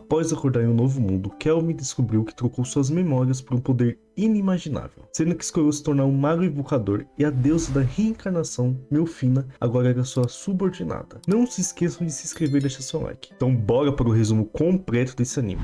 Após acordar em um novo mundo, Kelvin descobriu que trocou suas memórias por um poder inimaginável, sendo que escolheu se tornar um mago invocador, e a deusa da reencarnação, Melfina, agora era sua subordinada. Não se esqueçam de se inscrever e deixar seu like. Então bora para o resumo completo desse anime.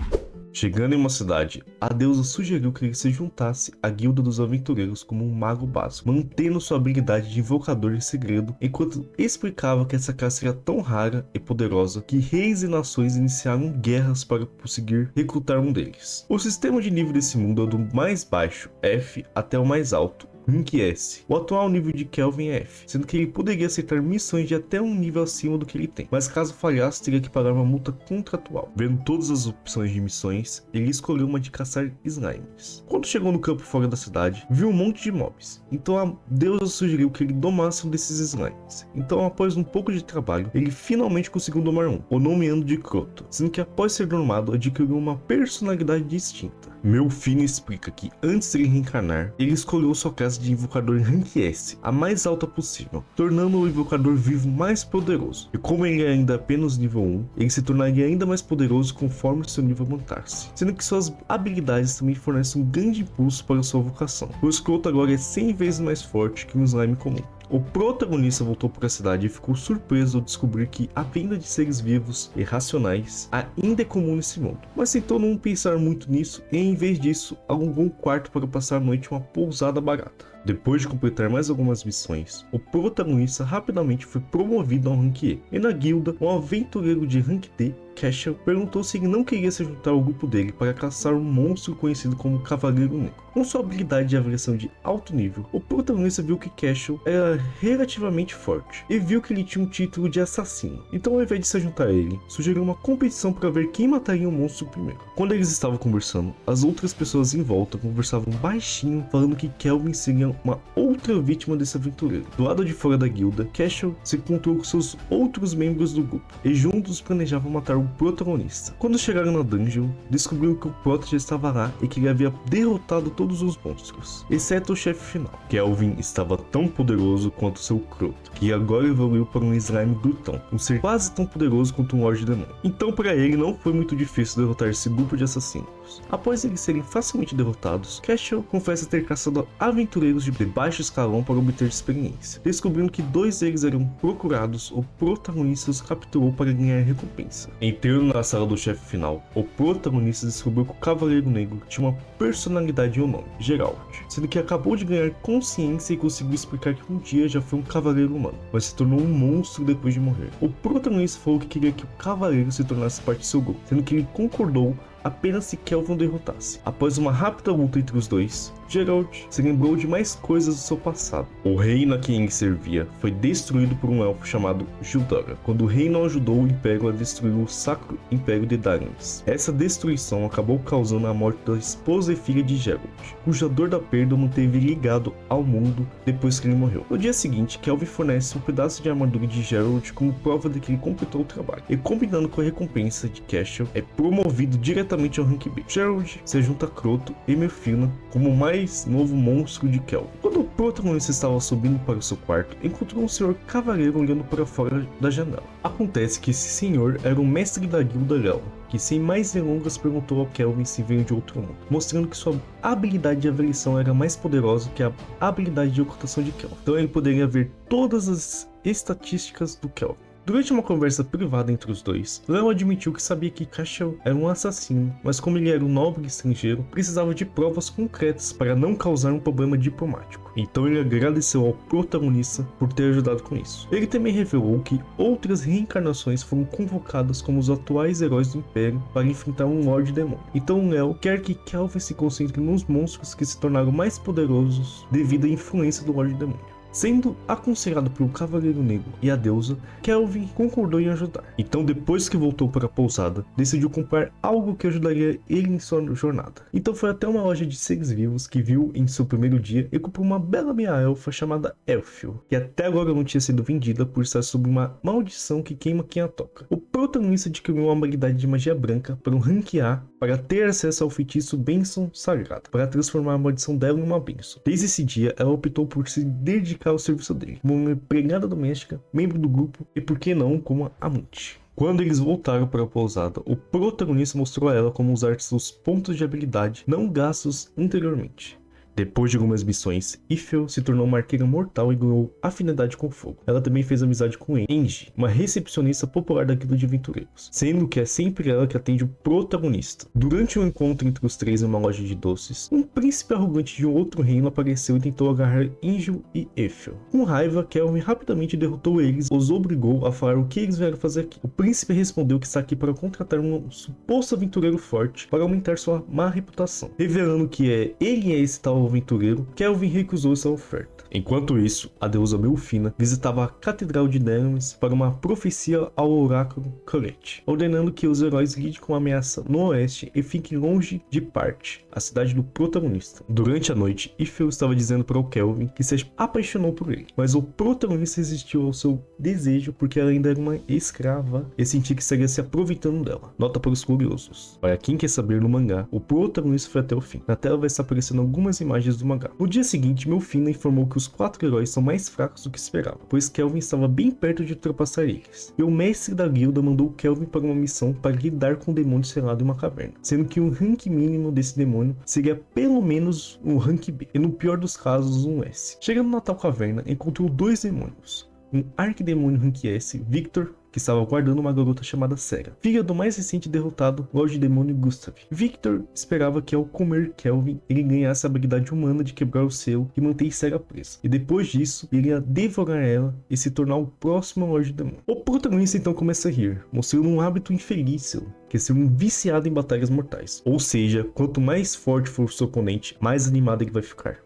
Chegando em uma cidade, a deusa sugeriu que ele se juntasse à guilda dos aventureiros como um mago básico, mantendo sua habilidade de invocador em segredo, enquanto explicava que essa classe era tão rara e poderosa que reis e nações iniciaram guerras para conseguir recrutar um deles. O sistema de nível desse mundo é do mais baixo, F, até o mais alto, Rank S. O atual nível de Kelvin é F, sendo que ele poderia aceitar missões de até um nível acima do que ele tem, mas caso falhasse teria que pagar uma multa contratual. Vendo todas as opções de missões, ele escolheu uma de caçar slimes. Quando chegou no campo fora da cidade, viu um monte de mobs, então a deusa sugeriu que ele domasse um desses slimes. Então, após um pouco de trabalho, ele finalmente conseguiu domar um, o nomeando de Croto, sendo que após ser domado adquiriu uma personalidade distinta. Melfina explica que antes de ele reencarnar, ele escolheu sua classe de invocador em Rank S, a mais alta possível, tornando o invocador vivo mais poderoso. E como ele é ainda apenas nível 1, ele se tornaria ainda mais poderoso conforme seu nível aumentasse, sendo que suas habilidades também fornecem um grande impulso para sua vocação. O escroto agora é 100 vezes mais forte que um slime comum. O protagonista voltou para a cidade e ficou surpreso ao descobrir que a venda de seres vivos e racionais ainda é comum nesse mundo, mas tentou não pensar muito nisso e, em vez disso, alugou um quarto para passar a noite em uma pousada barata. Depois de completar mais algumas missões, o protagonista rapidamente foi promovido ao Rank E, e na guilda, um aventureiro de Rank D, Cashel, perguntou se ele não queria se juntar ao grupo dele para caçar um monstro conhecido como Cavaleiro Negro. Com sua habilidade de avaliação de alto nível, o protagonista viu que Cashel era relativamente forte e viu que ele tinha um título de assassino. Então, ao invés de se juntar a ele, sugeriu uma competição para ver quem mataria o monstro primeiro. Quando eles estavam conversando, as outras pessoas em volta conversavam baixinho, falando que Kelvin seria uma outra vítima desse aventureiro. Do lado de fora da guilda, Cashel se encontrou com seus outros membros do grupo e juntos planejavam matar o protagonista. Quando chegaram na dungeon, descobriram que o Prota já estava lá e que ele havia derrotado todos os monstros, exceto o chefe final. Kelvin estava tão poderoso quanto seu Croto, que agora evoluiu para um slime glutão, um ser quase tão poderoso quanto um Lorde Demônio. Então, para ele não foi muito difícil derrotar esse grupo de assassinos. Após eles serem facilmente derrotados, Cashel confessa ter caçado aventureiros de baixo escalão para obter experiência. Descobrindo que dois deles eram procurados, o protagonista os capturou para ganhar recompensa. Entrando na sala do chefe final, o protagonista descobriu que o Cavaleiro Negro tinha uma personalidade e um nome, Geralt, sendo que acabou de ganhar consciência e conseguiu explicar que um dia já foi um cavaleiro humano, mas se tornou um monstro depois de morrer. O protagonista falou que queria que o cavaleiro se tornasse parte de seu grupo, sendo que ele concordou apenas se Kelvin derrotasse. Após uma rápida luta entre os dois, Geralt se lembrou de mais coisas do seu passado. O reino a quem ele servia foi destruído por um elfo chamado Gildora, quando o rei não ajudou o Império a destruir o Sacro Império de Darius. Essa destruição acabou causando a morte da esposa e filha de Geralt, cuja dor da perda o manteve ligado ao mundo depois que ele morreu. No dia seguinte, Kelvin fornece um pedaço de armadura de Geralt como prova de que ele completou o trabalho, e combinando com a recompensa de Cashel, é promovido diretamente ao Rank B. Geralt se junta a Croto e Melfina como o mais novo monstro de Kelvin. Quando o protagonista estava subindo para o seu quarto, encontrou um senhor cavaleiro olhando para fora da janela. Acontece que esse senhor era o mestre da guilda Léo, que sem mais delongas perguntou ao Kelvin se veio de outro mundo, mostrando que sua habilidade de avaliação era mais poderosa que a habilidade de ocultação de Kelvin. Então ele poderia ver todas as estatísticas do Kelvin. Durante uma conversa privada entre os dois, Léo admitiu que sabia que Cashel era um assassino, mas como ele era um nobre estrangeiro, precisava de provas concretas para não causar um problema diplomático. Então ele agradeceu ao protagonista por ter ajudado com isso. Ele também revelou que outras reencarnações foram convocadas como os atuais heróis do Império para enfrentar um Lorde Demônio. Então Léo quer que Kelvin se concentre nos monstros que se tornaram mais poderosos devido à influência do Lorde Demônio. Sendo aconselhado pelo Cavaleiro Negro e a deusa, Kelvin concordou em ajudar. Então, depois que voltou para a pousada, decidiu comprar algo que ajudaria ele em sua jornada. Então foi até uma loja de seres vivos que viu em seu primeiro dia e comprou uma bela meia-elfa chamada Elfil, que até agora não tinha sido vendida por estar sob uma maldição que queima quem a toca. O protagonista adquiriu uma habilidade de magia branca para um Rank A para ter acesso ao feitiço Bênção Sagrada, para transformar a maldição dela em uma bênção. Desde esse dia, ela optou por se dedicar ao serviço dele, como uma empregada doméstica, membro do grupo e, por que não, como amante. Quando eles voltaram para a pousada, o protagonista mostrou a ela como usar seus pontos de habilidade não gastos anteriormente. Depois de algumas missões, Ifel se tornou uma arqueira mortal e ganhou afinidade com fogo. Ela também fez amizade com Angie, uma recepcionista popular da guilda de aventureiros, sendo que é sempre ela que atende o protagonista. Durante um encontro entre os três em uma loja de doces, um príncipe arrogante de um outro reino apareceu e tentou agarrar Angel e Ifel. Com raiva, Kelvin rapidamente derrotou eles e os obrigou a falar o que eles vieram fazer aqui. O príncipe respondeu que está aqui para contratar um suposto aventureiro forte para aumentar sua má reputação, revelando que ele é esse tal aventureiro. Kelvin recusou essa oferta. Enquanto isso, a deusa Melfina visitava a Catedral de Delamis para uma profecia ao oráculo Colette, ordenando que os heróis lidem com a ameaça no oeste e fiquem longe de Parte, a cidade do protagonista. Durante a noite, Ifel estava dizendo para o Kelvin que se apaixonou por ele, mas o protagonista resistiu ao seu desejo porque ela ainda era uma escrava e sentia que estaria se aproveitando dela. Nota para os curiosos. Para quem quer saber, no mangá, o protagonista foi até o fim. Na tela vai estar aparecendo algumas imagens do mangá. No dia seguinte, Melfina informou que os 4 heróis são mais fracos do que esperava, pois Kelvin estava bem perto de ultrapassar eles. E o mestre da guilda mandou Kelvin para uma missão para lidar com um demônio selado em uma caverna, sendo que o rank mínimo desse demônio seria pelo menos um rank B, e no pior dos casos um S. Chegando na tal caverna, encontrou 2 demônios. Um arquidemônio rank S, Victor, que estava guardando uma garota chamada Sera, filha do mais recente derrotado Lorde Demônio Gustav. Victor esperava que ao comer Kelvin, ele ganhasse a habilidade humana de quebrar o selo e manter Sera presa, e depois disso, ele ia devorar ela e se tornar o próximo Lorde Demônio. O protagonista então começa a rir, mostrando um hábito infeliz seu, que é ser um viciado em batalhas mortais. Ou seja, quanto mais forte for o seu oponente, mais animado ele vai ficar.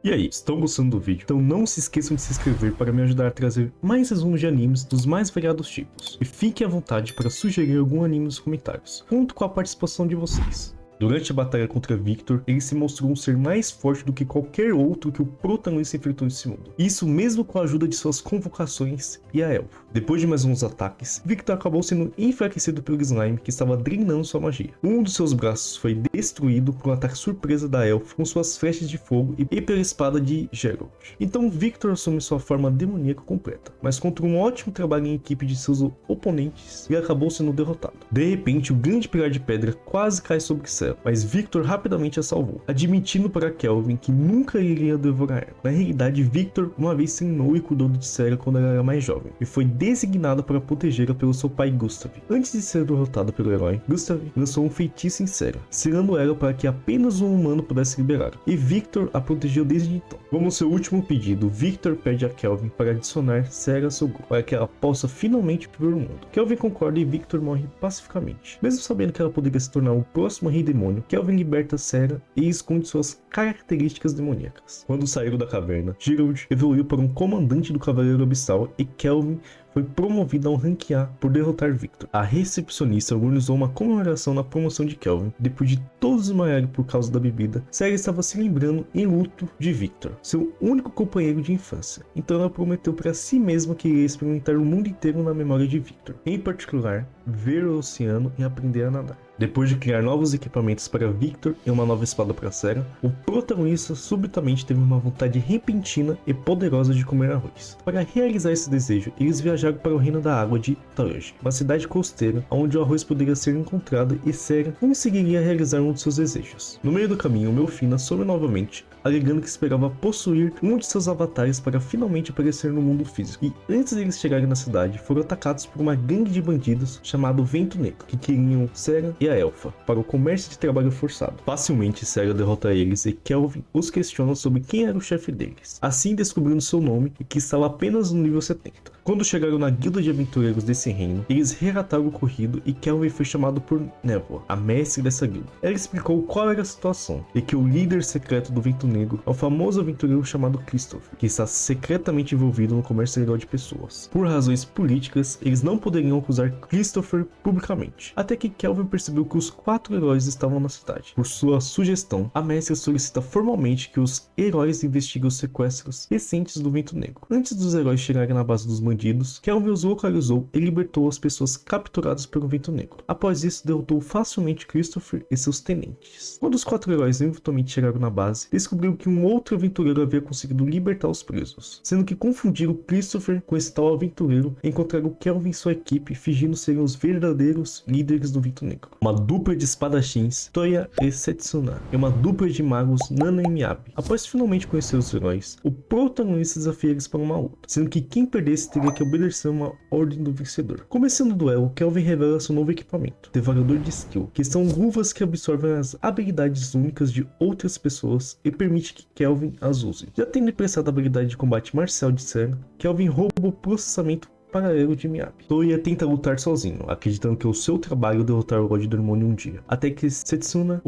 E aí, estão gostando do vídeo? Então não se esqueçam de se inscrever para me ajudar a trazer mais resumos de animes dos mais variados tipos. E fiquem à vontade para sugerir algum anime nos comentários, junto com a participação de vocês. Durante a batalha contra Victor, ele se mostrou um ser mais forte do que qualquer outro que o protagonista enfrentou nesse mundo. Isso mesmo com a ajuda de suas convocações e a elfo. Depois de mais uns ataques, Victor acabou sendo enfraquecido pelo slime que estava drenando sua magia. Um dos seus braços foi destruído por um ataque surpresa da elfo com suas flechas de fogo e pela espada de Geralt. Então Victor assume sua forma demoníaca completa, mas contra um ótimo trabalho em equipe de seus oponentes, ele acabou sendo derrotado. De repente, o grande pilar de pedra quase cai sobre Sera, mas Victor rapidamente a salvou, admitindo para Kelvin que nunca iria devorar ela. Na realidade, Victor uma vez treinou e cuidou de Sera quando ela era mais jovem, e foi designado para protegê-la pelo seu pai Gustav. Antes de ser derrotado pelo herói, Gustav lançou um feitiço em Sera, selando ela para que apenas um humano pudesse liberá-la, e Victor a protegeu desde então. Como seu último pedido, Victor pede a Kelvin para adicionar Sera a seu grupo, para que ela possa finalmente viver o mundo. Kelvin concorda e Victor morre pacificamente. Mesmo sabendo que ela poderia se tornar o próximo rei demônio, Kelvin liberta Sera e esconde suas características demoníacas. Quando saíram da caverna, Geralt evoluiu para um comandante do Cavaleiro Abissal e Kelvin foi promovido a um rank A por derrotar Victor. A recepcionista organizou uma comemoração na promoção de Kelvin. Depois de todos desmaiarem por causa da bebida, Sera estava se lembrando em luto de Victor, seu único companheiro de infância. Então ela prometeu para si mesma que iria experimentar o mundo inteiro na memória de Victor, em particular, ver o oceano e aprender a nadar. Depois de criar novos equipamentos para Victor e uma nova espada para Sera, o protagonista subitamente teve uma vontade repentina e poderosa de comer arroz. Para realizar esse desejo, eles viajaram para o reino da água de Taoji, uma cidade costeira onde o arroz poderia ser encontrado e Sera conseguiria realizar um de seus desejos. No meio do caminho, Melfina some novamente, alegando que esperava possuir um de seus avatares para finalmente aparecer no mundo físico. E antes deles chegarem na cidade, foram atacados por uma gangue de bandidos chamado Vento Negro, que queriam Sera e a Elfa para o comércio de trabalho forçado. Facilmente Sera derrota eles e Kelvin os questiona sobre quem era o chefe deles, assim descobrindo seu nome e que estava apenas no nível 70. Quando chegaram na guilda de aventureiros desse reino, eles relataram o ocorrido e Kelvin foi chamado por Névoa, a mestre dessa guilda. Ela explicou qual era a situação e que o líder secreto do Vento Negro é o famoso aventureiro chamado Christopher, que está secretamente envolvido no comércio ilegal de pessoas. Por razões políticas, eles não poderiam acusar Christopher publicamente, até que Kelvin percebeu que os 4 heróis estavam na cidade. Por sua sugestão, a mestre solicita formalmente que os heróis investiguem os sequestros recentes do Vento Negro. Antes dos heróis chegarem na base dos bandidos, Kelvin os localizou e libertou as pessoas capturadas pelo Vento Negro. Após isso, derrotou facilmente Christopher e seus tenentes. Quando os 4 heróis eventualmente chegaram na base, descobriram que um outro aventureiro havia conseguido libertar os presos, sendo que confundiram Christopher com esse tal aventureiro e encontraram Kelvin e sua equipe fingindo serem os verdadeiros líderes do Vento Negro. Uma dupla de espadachins, Toya e Setsuna, e uma dupla de magos, Nana e Miyabi. Após finalmente conhecer os heróis, o protagonista desafia eles para uma luta, sendo que quem perdesse teria que obedecer uma ordem do vencedor. Começando o duelo, Kelvin revela seu novo equipamento, Devorador de Skill, que são luvas que absorvem as habilidades únicas de outras pessoas e permite que Kelvin as use. Já tendo emprestado a habilidade de combate marcial de Serra, Kelvin rouba o processamento paralelo de Miyabi. Toya tenta lutar sozinho, acreditando que é o seu trabalho derrotar o Lorde do Demônio um dia, até que Setsuna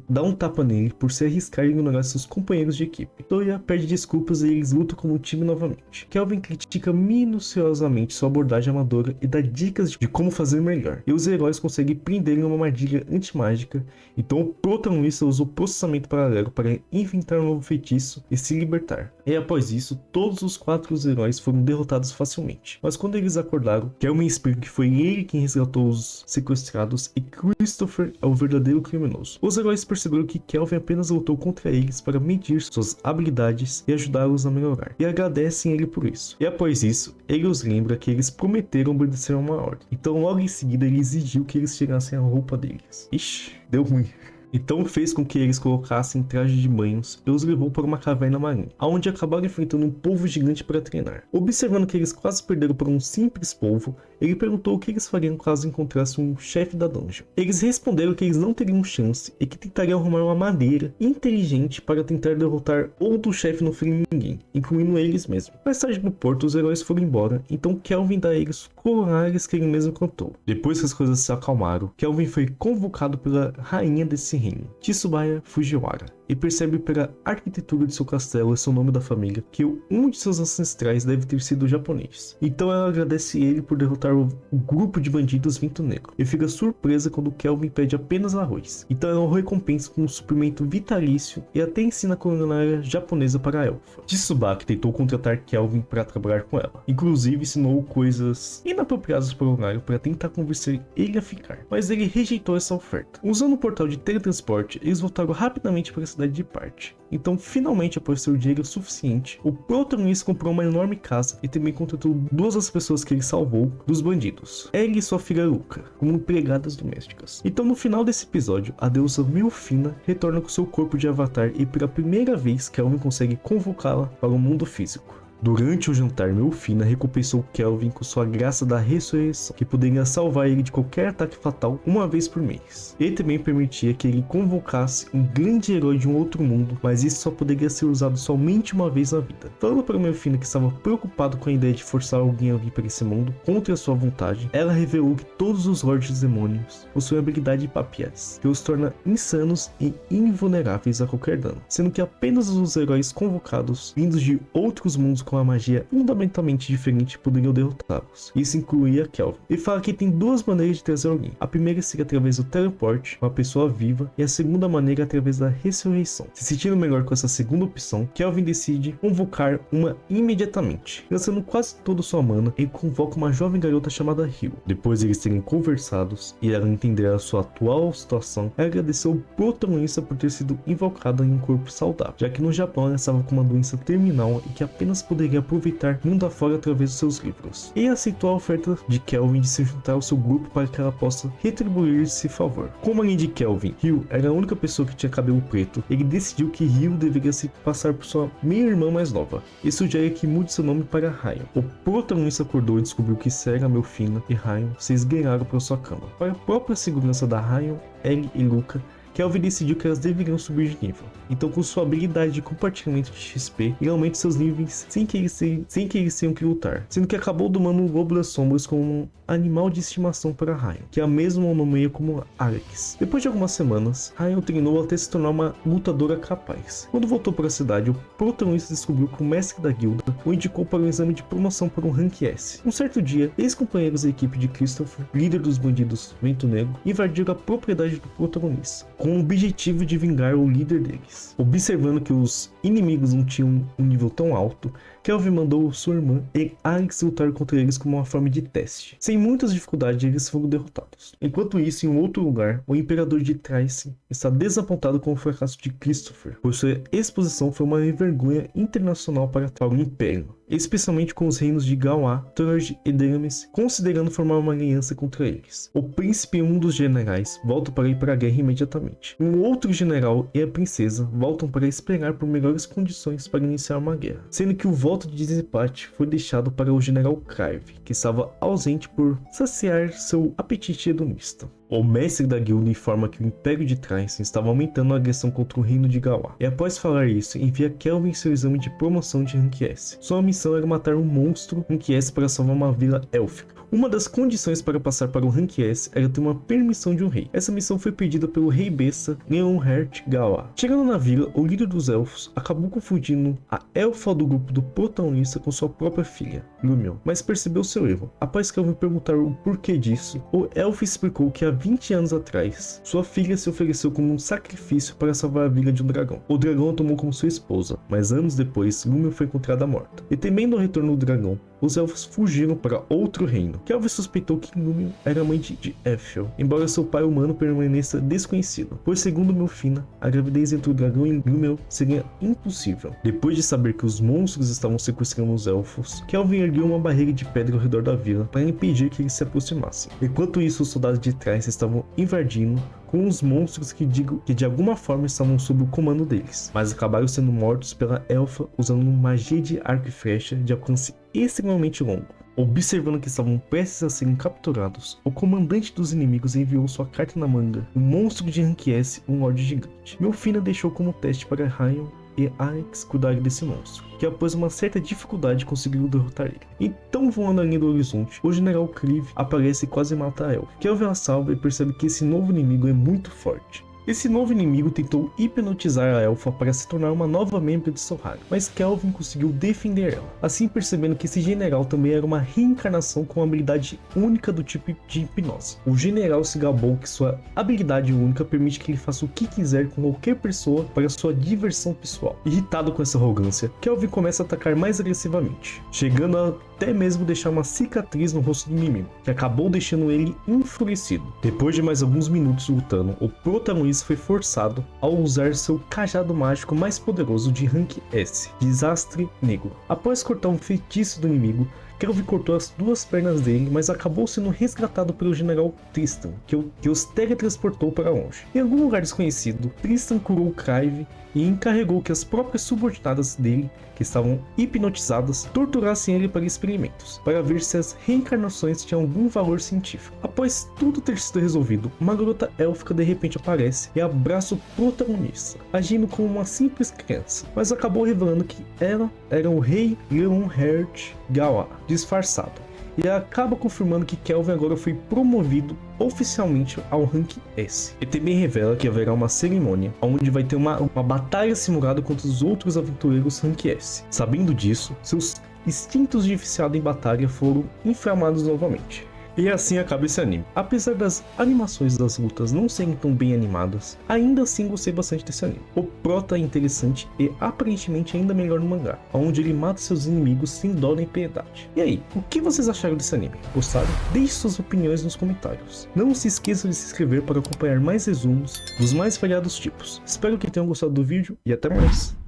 dá um tapa nele por se arriscar e ignorar seus companheiros de equipe. Toya pede desculpas e eles lutam como um time novamente. Kelvin critica minuciosamente sua abordagem amadora e dá dicas de como fazer melhor, e os heróis conseguem prender em uma armadilha antimágica, então o protagonista usa o processamento paralelo para inventar um novo feitiço e se libertar. E após isso, todos os 4 heróis foram derrotados facilmente, mas quando eles acordaram, Kelvin explica que foi ele quem resgatou os sequestrados e Christopher é o verdadeiro criminoso. Os heróis perceberam que Kelvin apenas lutou contra eles para medir suas habilidades e ajudá-los a melhorar, e agradecem ele por isso. E após isso, ele os lembra que eles prometeram obedecer a uma ordem. Então logo em seguida ele exigiu que eles tirassem a roupa deles. Ixi, deu ruim. Então fez com que eles colocassem traje de banhos e os levou para uma caverna marinha, onde acabaram enfrentando um polvo gigante para treinar. Observando que eles quase perderam por um simples polvo, ele perguntou o que eles fariam caso encontrassem um chefe da dungeon. Eles responderam que eles não teriam chance e que tentariam arrumar uma maneira inteligente para tentar derrotar outro chefe não ferir ninguém, incluindo eles mesmos. Mais tarde no porto, os heróis foram embora, então Kelvin dá a eles coronários que ele mesmo cantou. Depois que as coisas se acalmaram, Kelvin foi convocado pela rainha desse reino, Tsubaya Fujiwara, e percebe pela arquitetura de seu castelo e seu nome da família que um de seus ancestrais deve ter sido japonês. Então ela agradece ele por derrotar o grupo de bandidos Vento Negro e fica surpresa quando Kelvin pede apenas arroz. Então ela o recompensa com um suprimento vitalício e até ensina a culinária japonesa para a elfa. Tsubaki tentou contratar Kelvin para trabalhar com ela, inclusive ensinou coisas inapropriadas para o horário para tentar convencer ele a ficar, mas ele rejeitou essa oferta. Usando o portal de teletransporte, eles voltaram rapidamente para a cidade de Parte. Então, finalmente, após ter dinheiro suficiente, o protagonista comprou uma enorme casa e também contratou 2 das pessoas que ele salvou dos bandidos, ela e sua filha Luca, como empregadas domésticas. Então, no final desse episódio, a deusa Milfina retorna com seu corpo de avatar e pela primeira vez, Kelvin consegue convocá-la para o mundo físico. Durante o jantar, Milfina recompensou Kelvin com sua graça da ressurreição, que poderia salvar ele de qualquer ataque fatal uma vez por mês. E também permitia que ele convocasse um grande herói de um outro mundo, mas isso só poderia ser usado somente uma vez na vida. Falando para Milfina que estava preocupado com a ideia de forçar alguém a vir para esse mundo contra sua vontade, ela revelou que todos os Lordes dos Demônios possuem a habilidade Papias, que os torna insanos e invulneráveis a qualquer dano, sendo que apenas os heróis convocados, vindos de outros mundos com a magia fundamentalmente diferente, poderiam derrotá-los. Isso incluía Kelvin. Ele fala que tem 2 maneiras de trazer alguém. A primeira seria através do teleporte, uma pessoa viva, e a segunda maneira é através da ressurreição. Se sentindo melhor com essa segunda opção, Kelvin decide convocar uma imediatamente. Gastando quase toda sua mana, ele convoca uma jovem garota chamada Ryu. Depois de eles terem conversados e ela entender a sua atual situação, ela agradeceu o protagonista por ter sido invocada em um corpo saudável, já que no Japão ela estava com uma doença terminal e que apenas poderia aproveitar mundo afora através dos seus livros. E aceitou a oferta de Kelvin de se juntar ao seu grupo para que ela possa retribuir esse favor. Como além de Kelvin, Ryu era a única pessoa que tinha cabelo preto, ele decidiu que Ryu deveria se passar por sua meia-irmã mais nova e sugere que mude seu nome para Ryan. O protagonista acordou e descobriu que Serra, Milfina e Ryan se esgueiraram para sua cama. Para a própria segurança da Ryan, Ellie e Luca, Kelvin decidiu que elas deveriam subir de nível. Então, com sua habilidade de compartilhamento de XP, ele aumenta seus níveis sem que eles tenham que lutar, sendo que acabou domando o Lobo das Sombras como um animal de estimação para Ryan, que a mesma nomeia como Alex. Depois de algumas semanas, Ryan treinou até se tornar uma lutadora capaz. Quando voltou para a cidade, o protagonista descobriu que o mestre da guilda o indicou para um exame de promoção para um Rank S. Um certo dia, ex-companheiros da equipe de Christopher, líder dos bandidos Vento Negro, invadiram a propriedade do protagonista, com o objetivo de vingar o líder deles. Observando que os inimigos não tinham um nível tão alto, Kelvin mandou sua irmã e Alex lutar contra eles como uma forma de teste. Sem muitas dificuldades, eles foram derrotados. Enquanto isso, em um outro lugar, o Imperador de Trice está desapontado com o fracasso de Christopher, pois sua exposição foi uma vergonha internacional para o Império, especialmente com os reinos de Gauá, Torge e Derames, considerando formar uma aliança contra eles. O príncipe e um dos generais voltam para ir para a guerra imediatamente. Um outro general e a princesa voltam para esperar por melhores condições para iniciar uma guerra, sendo que o voto de desempate foi deixado para o general Clive, que estava ausente por saciar seu apetite hedonista. O mestre da guilda informa que o Império de Trice estava aumentando a agressão contra o reino de Gauá, e após falar isso, envia Kelvin em seu exame de promoção de Rank S. Sua missão era matar um monstro Rank S para salvar uma vila élfica. Uma das condições para passar para o Rank S era ter uma permissão de um rei. Essa missão foi pedida pelo rei besta Leonhart Gauá. Chegando na vila, o líder dos elfos acabou confundindo a elfa do grupo do protagonista com sua própria filha, Lumion, mas percebeu seu erro. Após Kelvin perguntar o porquê disso, o elfo explicou que há 20 anos atrás, sua filha se ofereceu como um sacrifício para salvar a vila de um dragão. O dragão a tomou como sua esposa, mas anos depois, Lumion foi encontrada morta. E temendo o retorno do dragão, os elfos fugiram para outro reino. Kelvin suspeitou que Lumion era mãe de Ethel, embora seu pai humano permaneça desconhecido, pois segundo Melfina, a gravidez entre o dragão e Lumion seria impossível. Depois de saber que os monstros estavam sequestrando os elfos, Kelvin ergueu uma barreira de pedra ao redor da vila para impedir que eles se aproximassem. Enquanto isso, os soldados de trás estavam invadindo com os monstros que de alguma forma estavam sob o comando deles, mas acabaram sendo mortos pela elfa usando uma magia de arco e flecha de alcance extremamente longo. Observando que estavam prestes a serem capturados, o comandante dos inimigos enviou sua carta na manga, um monstro de Rank S, um Lorde Gigante. Melfina deixou como teste para Ryan e Alex cuidarem desse monstro, que após uma certa dificuldade conseguiu derrotar ele. Então, voando além do horizonte, o general Clive aparece e quase mata a elfa. Kelvin a salva e percebe que esse novo inimigo é muito forte. Esse novo inimigo tentou hipnotizar a elfa para se tornar uma nova membro de Sohar, mas Kelvin conseguiu defender ela, assim percebendo que esse general também era uma reencarnação com uma habilidade única do tipo de hipnose. O general se gabou que sua habilidade única permite que ele faça o que quiser com qualquer pessoa para sua diversão pessoal. Irritado com essa arrogância, Kelvin começa a atacar mais agressivamente, chegando a até mesmo deixar uma cicatriz no rosto do inimigo, que acabou deixando ele enfurecido. Depois de mais alguns minutos lutando, o protagonista foi forçado a usar seu cajado mágico mais poderoso de Rank S, Desastre Negro. Após cortar um feitiço do inimigo, Kelvin cortou as duas pernas dele, mas acabou sendo resgatado pelo general Tristan, que os teletransportou para longe. Em algum lugar desconhecido, Tristan curou Clive e encarregou que as próprias subordinadas dele, que estavam hipnotizadas, torturassem ele para experimentos, para ver se as reencarnações tinham algum valor científico. Após tudo ter sido resolvido, uma garota élfica de repente aparece e abraça o protagonista, agindo como uma simples criança, mas acabou revelando que ela era o rei Leonhart Gauá, disfarçado, e acaba confirmando que Kelvin agora foi promovido oficialmente ao Rank S. E também revela que haverá uma cerimônia onde vai ter uma batalha simulada contra os outros aventureiros Rank S. Sabendo disso, seus instintos de viciado em batalha foram inflamados novamente. E assim acaba esse anime. Apesar das animações das lutas não serem tão bem animadas, ainda assim gostei bastante desse anime. O prota é interessante e aparentemente ainda melhor no mangá, onde ele mata seus inimigos sem dó nem piedade. E aí, o que vocês acharam desse anime? Gostaram? Deixe suas opiniões nos comentários. Não se esqueçam de se inscrever para acompanhar mais resumos dos mais variados tipos. Espero que tenham gostado do vídeo e até mais!